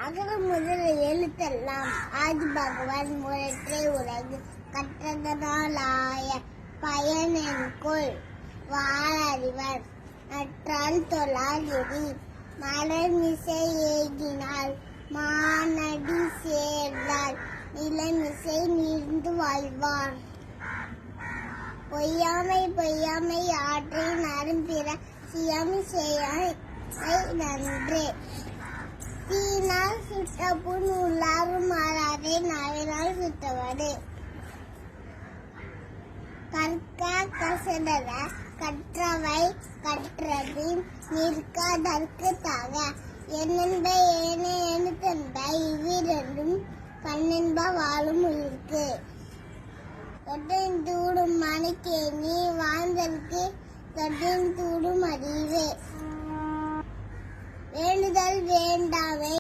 அகர முதல் எழுத்தெல்லாம் ஆதி பகவான் முரற்றே உலகு கற்றதனாலாய பயனென்கொள் வாழறிவர் நற்றால் தொழாதெறி மலர்மிசை ஏகினால் மானடி சேர்ந்தால் நிலமிசை நீர்ந்து வாழ்வார். பொய்யாமை பொய்யாமை ஆற்றை நரும்பிற சியாமை செய்யாமை நன்றே. தீனால் சுட்ட புண் உள்ளாரும் மாறாதே நாவினால் சுட்டவரே. கற்க கசடர கற்றவை கற்றபின் நிற்காதற்கு தாக என்னென்ப ஏனே எழுத்தென்ப இவ்விரண்டும் கண்ணென்ப வாழும் உயிர்க்கு. தொட்டின் தூடும் மணிக்கே நீ வாழ்ந்தற்கு தொட்டின் தூடும் அறிவே. வேண்டுதல் வேண்டாமை